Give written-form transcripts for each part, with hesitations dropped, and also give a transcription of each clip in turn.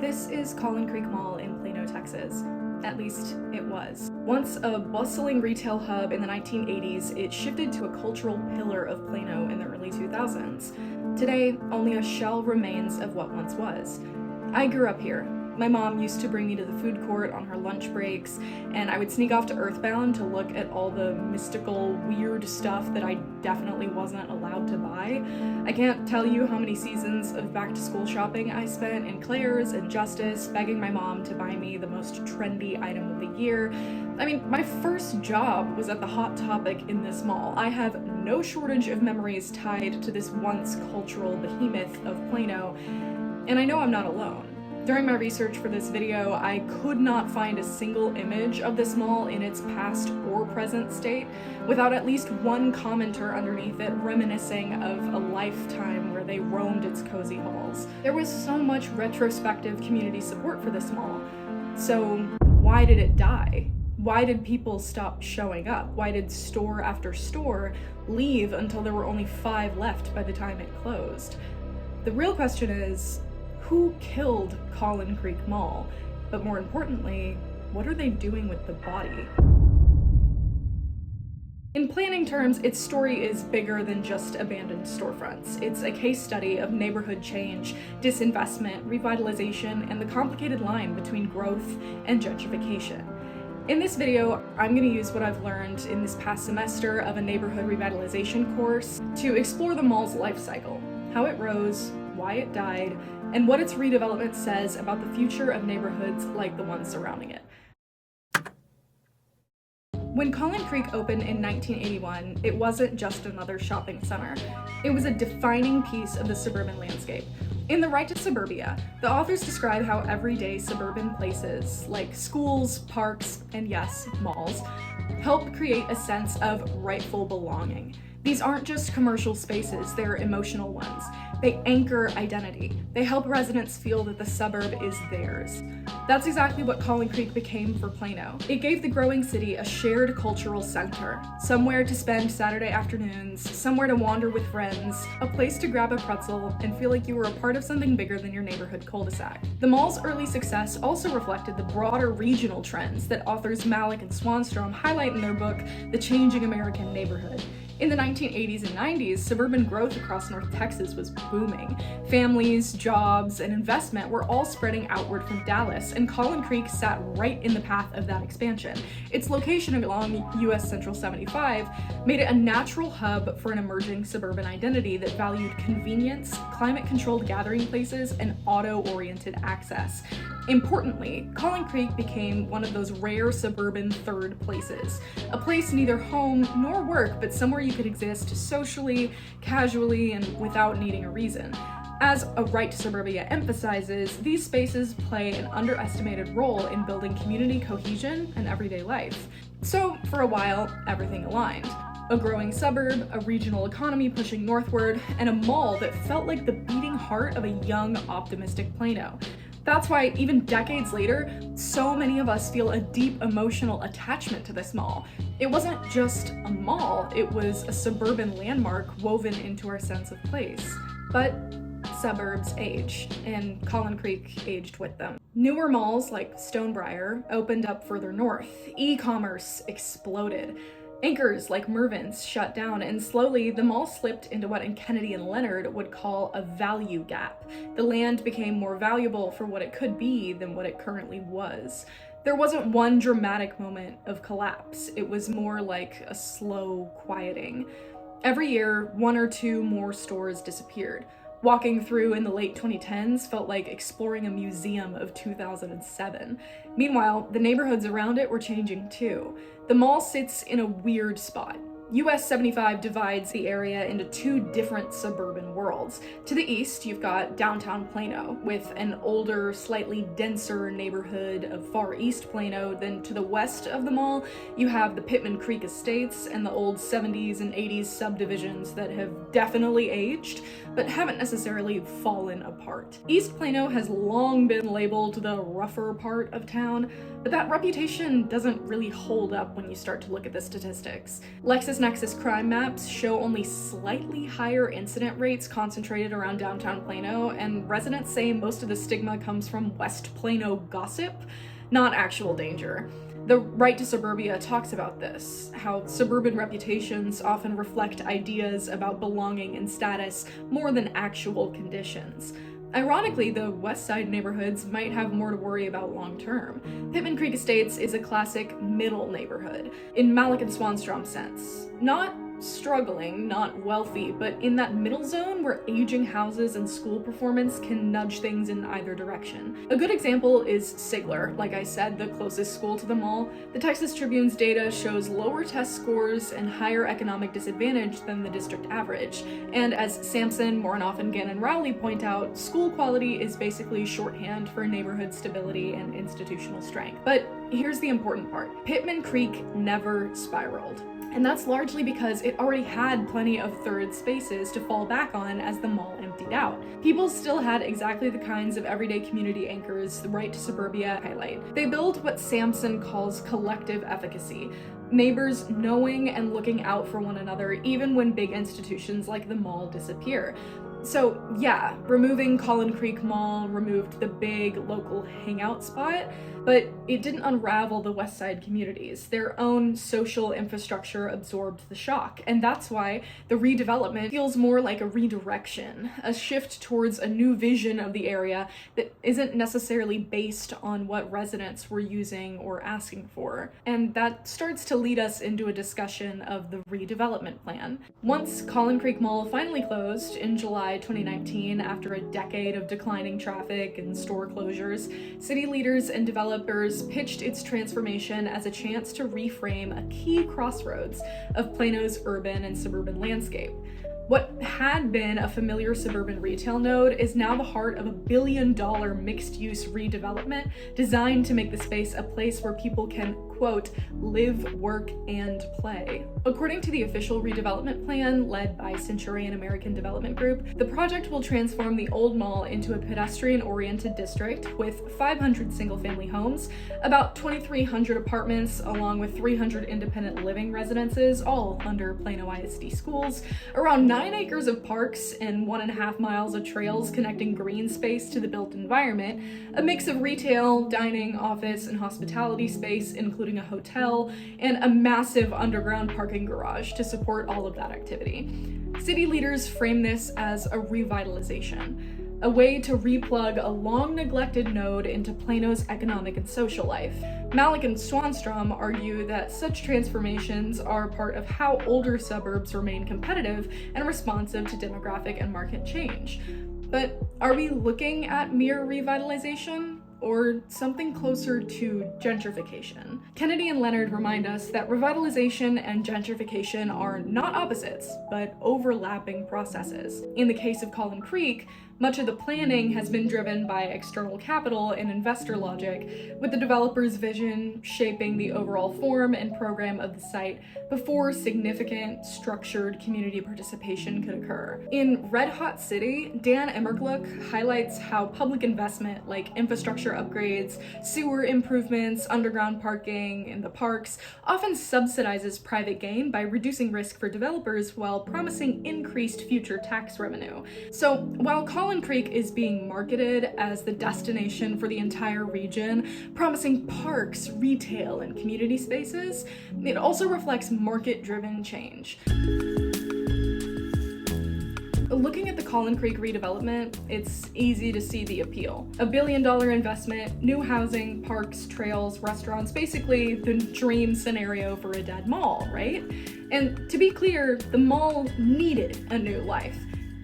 This is Collin Creek Mall in Plano, Texas. At least it was. Once a bustling retail hub in the 1980s, it shifted to a cultural pillar of Plano in the early 2000s. Today, only a shell remains of what once was. I grew up here. My mom used to bring me to the food court on her lunch breaks, and I would sneak off to Earthbound to look at all the mystical, weird stuff that I definitely wasn't allowed to buy. I can't tell you how many seasons of back-to-school shopping I spent in Claire's and Justice, begging my mom to buy me the most trendy item of the year. I mean, my first job was at the Hot Topic in this mall. I have no shortage of memories tied to this once cultural behemoth of Plano, and I know I'm not alone. During my research for this video, I could not find a single image of this mall in its past or present state without at least one commenter underneath it reminiscing of a lifetime where they roamed its cozy halls. There was so much retrospective community support for this mall. So why did it die? Why did people stop showing up? Why did store after store leave until there were only 5 left by the time it closed? The real question is, who killed Collin Creek Mall? But more importantly, what are they doing with the body? In planning terms, its story is bigger than just abandoned storefronts. It's a case study of neighborhood change, disinvestment, revitalization, and the complicated line between growth and gentrification. In this video, I'm going to use what I've learned in this past semester of a neighborhood revitalization course to explore the mall's life cycle, how it rose, why it died, and what its redevelopment says about the future of neighborhoods like the ones surrounding it. When Collin Creek opened in 1981, it wasn't just another shopping center. It was a defining piece of the suburban landscape. In The Right to Suburbia, the authors describe how everyday suburban places, like schools, parks, and yes, malls, help create a sense of rightful belonging. These aren't just commercial spaces, they're emotional ones. They anchor identity. They help residents feel that the suburb is theirs. That's exactly what Collin Creek became for Plano. It gave the growing city a shared cultural center, somewhere to spend Saturday afternoons, somewhere to wander with friends, a place to grab a pretzel and feel like you were a part of something bigger than your neighborhood cul-de-sac. The mall's early success also reflected the broader regional trends that authors Mallach and Swanstrom highlight in their book, The Changing American Neighborhood. In the 1980s and 90s, suburban growth across North Texas was booming. Families, jobs, and investment were all spreading outward from Dallas, and Collin Creek sat right in the path of that expansion. Its location along US Central 75 made it a natural hub for an emerging suburban identity that valued convenience, climate-controlled gathering places, and auto-oriented access. Importantly, Collin Creek became one of those rare suburban third places, a place neither home nor work, but somewhere you could exist socially, casually, and without needing a reason. As A Right to Suburbia emphasizes, these spaces play an underestimated role in building community cohesion and everyday life. So, for a while, everything aligned. A growing suburb, a regional economy pushing northward, and a mall that felt like the beating heart of a young, optimistic Plano. That's why, even decades later, so many of us feel a deep emotional attachment to this mall. It wasn't just a mall, it was a suburban landmark woven into our sense of place. But suburbs age, and Collin Creek aged with them. Newer malls like Stonebriar opened up further north. E-commerce exploded. Anchors like Mervyn's shut down, and slowly the mall slipped into what Kennedy and Leonard would call a value gap. The land became more valuable for what it could be than what it currently was. There wasn't one dramatic moment of collapse. It was more like a slow quieting. Every year, 1 or 2 more stores disappeared. Walking through in the late 2010s felt like exploring a museum of 2007. Meanwhile, the neighborhoods around it were changing too. The mall sits in a weird spot. US 75 divides the area into 2 different suburban worlds. To the east, you've got downtown Plano, with an older, slightly denser neighborhood of Far East Plano. Then to the west of the mall, you have the Pittman Creek Estates and the old 70s and 80s subdivisions that have definitely aged, but haven't necessarily fallen apart. East Plano has long been labeled the rougher part of town, but that reputation doesn't really hold up when you start to look at the statistics. LexisNexis crime maps show only slightly higher incident rates concentrated around downtown Plano, and residents say most of the stigma comes from West Plano gossip, not actual danger. The Right to Suburbia talks about this, how suburban reputations often reflect ideas about belonging and status more than actual conditions. Ironically, the West Side neighborhoods might have more to worry about long term. Pittman Creek Estates is a classic middle neighborhood, in Mallach and Swanstrom sense. Not struggling, not wealthy, but in that middle zone where aging houses and school performance can nudge things in either direction. A good example is Sigler, like I said, the closest school to the mall. The Texas Tribune's data shows lower test scores and higher economic disadvantage than the district average. And as Sampson, Mornoff, and Gannon Rowley point out, school quality is basically shorthand for neighborhood stability and institutional strength. But here's the important part. Pittman Creek never spiraled. And that's largely because it already had plenty of third spaces to fall back on as the mall emptied out. People still had exactly the kinds of everyday community anchors the Right to Suburbia highlight. They build what Sampson calls collective efficacy, neighbors knowing and looking out for one another even when big institutions like the mall disappear. So yeah, removing Collin Creek Mall removed the big local hangout spot, but it didn't unravel the West Side communities. Their own social infrastructure absorbed the shock, and that's why the redevelopment feels more like a redirection, a shift towards a new vision of the area that isn't necessarily based on what residents were using or asking for. And that starts to lead us into a discussion of the redevelopment plan. Once Collin Creek Mall finally closed in July 2019, after a decade of declining traffic and store closures, city leaders and developers pitched its transformation as a chance to reframe a key crossroads of Plano's urban and suburban landscape. What had been a familiar suburban retail node is now the heart of a $1 billion mixed-use redevelopment designed to make the space a place where people can, quote, live, work, and play. According to the official redevelopment plan led by Centurion American Development Group, the project will transform the old mall into a pedestrian-oriented district with 500 single-family homes, about 2,300 apartments, along with 300 independent living residences, all under Plano ISD schools, around 9 acres of parks and 1.5 miles of trails connecting green space to the built environment, a mix of retail, dining, office, and hospitality space, including a hotel, and a massive underground parking garage to support all of that activity. City leaders frame this as a revitalization, a way to replug a long-neglected node into Plano's economic and social life. Mallach and Swanstrom argue that such transformations are part of how older suburbs remain competitive and responsive to demographic and market change. But are we looking at mere revitalization, or something closer to gentrification? Kennedy and Leonard remind us that revitalization and gentrification are not opposites, but overlapping processes. In the case of Collin Creek, much of the planning has been driven by external capital and investor logic, with the developer's vision shaping the overall form and program of the site before significant, structured community participation could occur. In Red Hot City, Dan Emmergluck highlights how public investment like infrastructure upgrades, sewer improvements, underground parking in the parks often subsidizes private gain by reducing risk for developers while promising increased future tax revenue. So while Collin Creek is being marketed as the destination for the entire region, promising parks, retail, and community spaces, it also reflects market-driven change. Looking at the Collin Creek redevelopment, it's easy to see the appeal. $1 billion investment, new housing, parks, trails, restaurants, basically the dream scenario for a dead mall, right? And to be clear, the mall needed a new life.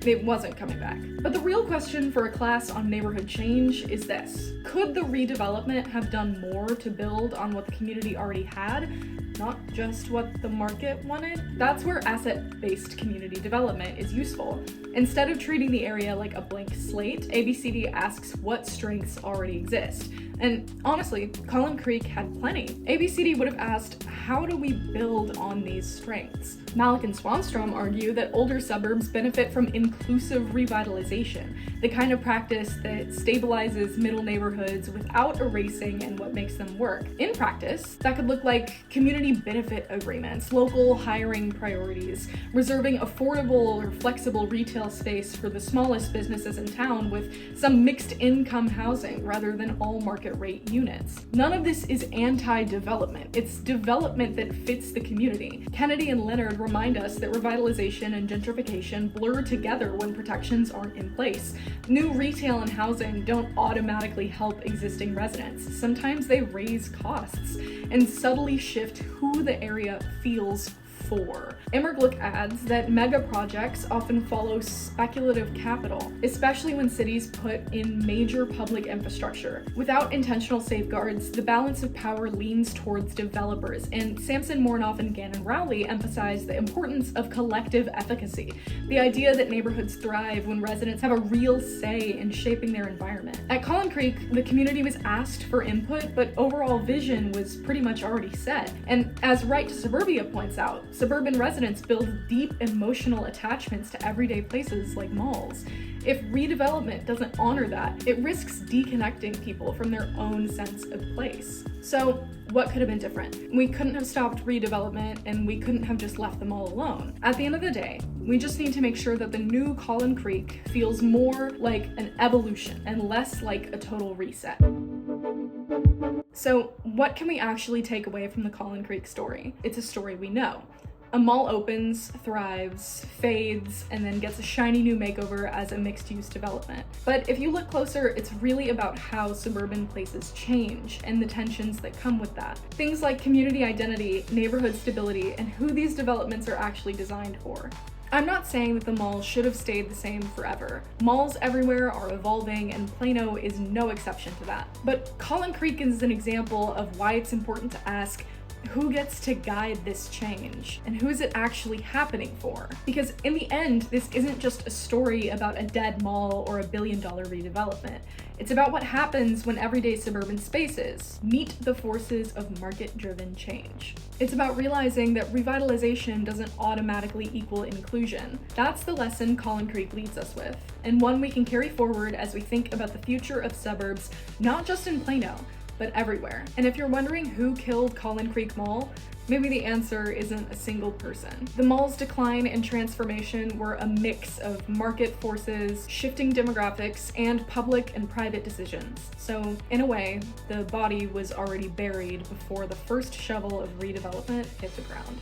It wasn't coming back. But the real question for a class on neighborhood change is this: could the redevelopment have done more to build on what the community already had, not just what the market wanted? That's where asset-based community development is useful. Instead of treating the area like a blank slate, ABCD asks what strengths already exist. And honestly, Collin Creek had plenty. ABCD would have asked, how do we build on these strengths? Mallach and Swanstrom argue that older suburbs benefit from inclusion inclusive revitalization, the kind of practice that stabilizes middle neighborhoods without erasing and what makes them work. In practice, that could look like community benefit agreements, local hiring priorities, reserving affordable or flexible retail space for the smallest businesses in town with some mixed income housing rather than all market rate units. None of this is anti-development. It's development that fits the community. Kennedy and Leonard remind us that revitalization and gentrification blur together when protections aren't in place. New retail and housing don't automatically help existing residents. Sometimes they raise costs and subtly shift who the area feels for. Emmergluck adds that mega projects often follow speculative capital, especially when cities put in major public infrastructure. Without intentional safeguards, the balance of power leans towards developers, and Sampson, Mornoff, and Gannon Rowley emphasize the importance of collective efficacy, the idea that neighborhoods thrive when residents have a real say in shaping their environment. At Collin Creek, the community was asked for input, but overall vision was pretty much already set. And as Right to Suburbia points out, suburban residents build deep emotional attachments to everyday places like malls. If redevelopment doesn't honor that, it risks deconnecting people from their own sense of place. So, what could have been different? We couldn't have stopped redevelopment, and we couldn't have just left them all alone. At the end of the day, we just need to make sure that the new Collin Creek feels more like an evolution and less like a total reset. So, what can we actually take away from the Collin Creek story? It's a story we know. A mall opens, thrives, fades, and then gets a shiny new makeover as a mixed-use development. But if you look closer, it's really about how suburban places change and the tensions that come with that. Things like community identity, neighborhood stability, and who these developments are actually designed for. I'm not saying that the mall should have stayed the same forever. Malls everywhere are evolving, and Plano is no exception to that. But Collin Creek is an example of why it's important to ask, who gets to guide this change? And who is it actually happening for? Because in the end, this isn't just a story about a dead mall or $1 billion redevelopment. It's about what happens when everyday suburban spaces meet the forces of market-driven change. It's about realizing that revitalization doesn't automatically equal inclusion. That's the lesson Collin Creek leads us with, and one we can carry forward as we think about the future of suburbs, not just in Plano, but everywhere. And if you're wondering who killed Collin Creek Mall, maybe the answer isn't a single person. The mall's decline and transformation were a mix of market forces, shifting demographics, and public and private decisions. So, in a way, the body was already buried before the first shovel of redevelopment hit the ground.